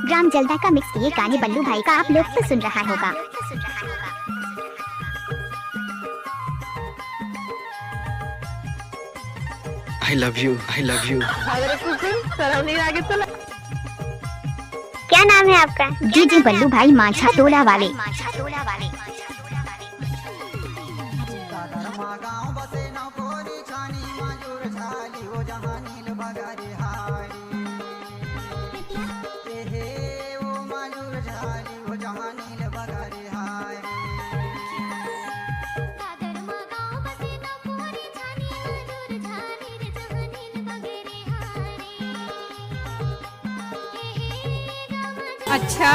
ग्राम जलदा का मिक्स ये गाने बल्लू भाई का आप लोग तो सुन रहा होगा। I love you, I love you. क्या नाम है आपका? जी जी बल्लू भाई मांझा टोला वाले। अच्छा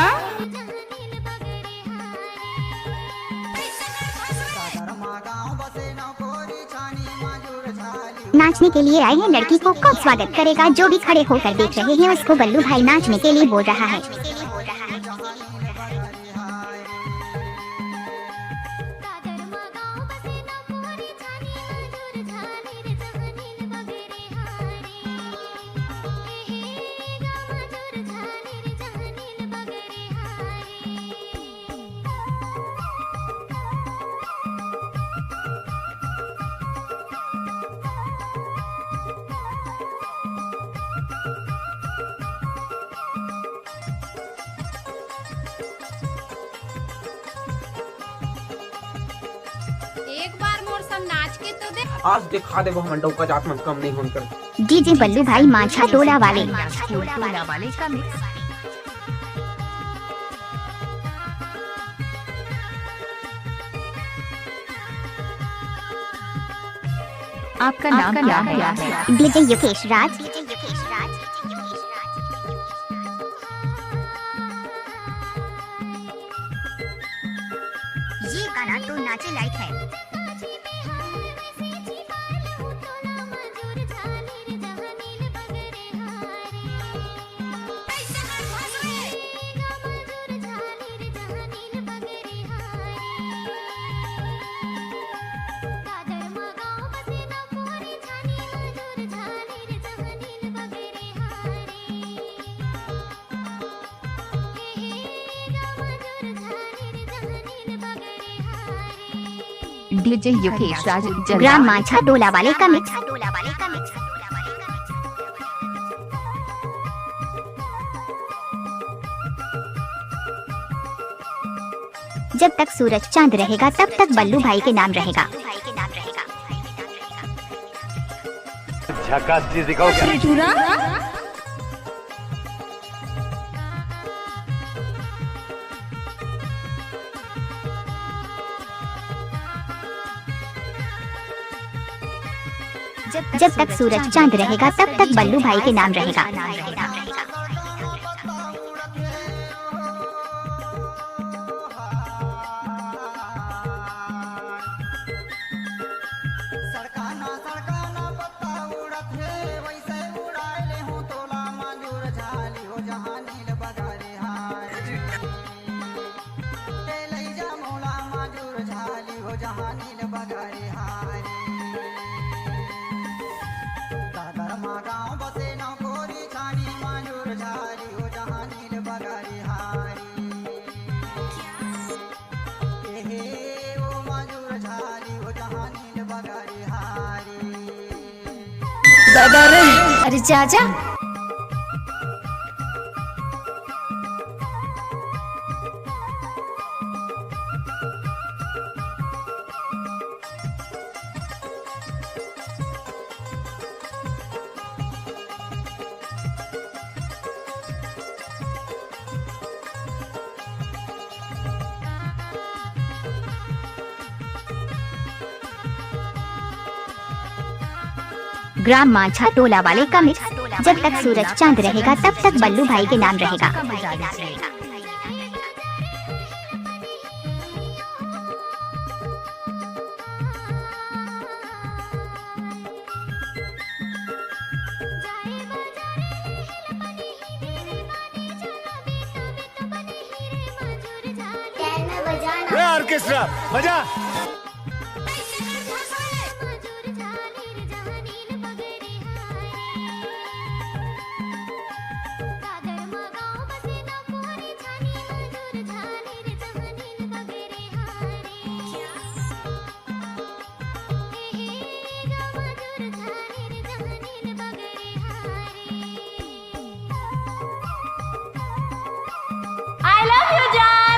नाचने के लिए आए हैं लड़की को कब स्वागत करेगा? जो भी खड़े होकर देख रहे हैं उसको बल्लू भाई नाचने के लिए बोल रहा है। एक बार मोर संग नाच के तो दे। आज दिखा दे वो मंडो का जात मन कम नहीं होकर। डीजे बल्लू भाई मांझा टोला वाले। का मिक्स। आपका नाम क्या है? डीजे युकेश राज। ये गाना तो नाचे लायक है। डीजे युकेश राज ग्राम मांझा टोला वाले का मिक्स। जब तक सूरज चांद रहेगा तब तक बल्लू भाई के नाम रहेगा। झकास चीज दिखाओ जब तक सूरज चांद रहेगा तब तक बल्लू भाई के नाम रहेगा। दादा रे अरे चाचा ग्राम मांझा टोला वाले का मिक्स। जब तक सूरज चांद रहेगा तब तक बल्लू भाई के नाम रहेगा। ऑर्केस्ट्रा मजा।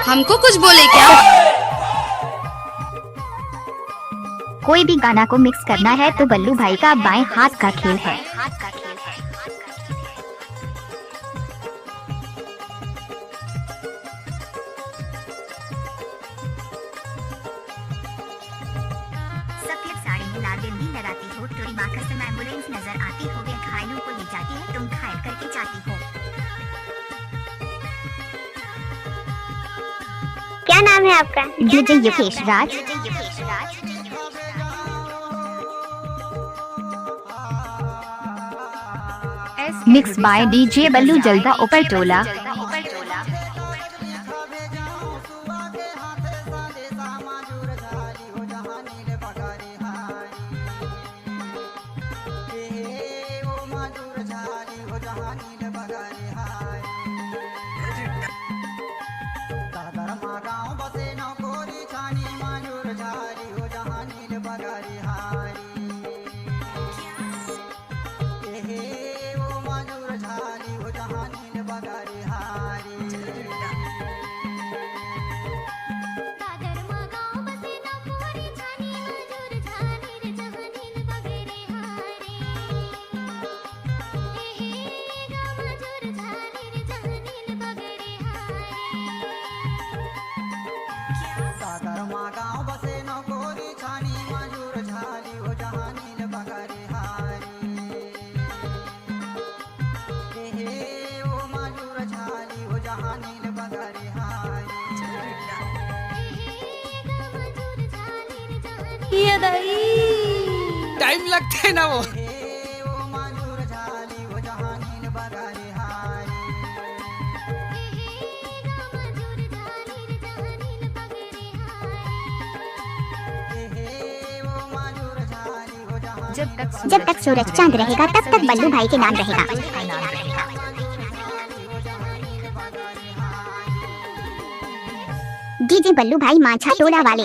हमको कुछ बोले क्या? कोई भी गाना को मिक्स करना है तो बल्लू भाई का बाएं हाथ का खेल है। सफेद साड़ी में लाल बिंदी लगाती हो, तेरी माँ का समय एम्बुलेंस नजर आती हो, वे घायलों को ले जाती है, तुम घायल करके जाती हो। क्या नाम है आपका? DJ Yukesh Raj. Mix by DJ Ballu Jalda Upar Tola. Time लगते है ना वो। जब तक सूरज चांद रहेगा तब तक बल्लू भाई के नाम रहेगा। डीजे बल्लू भाई माछा टोला वाले।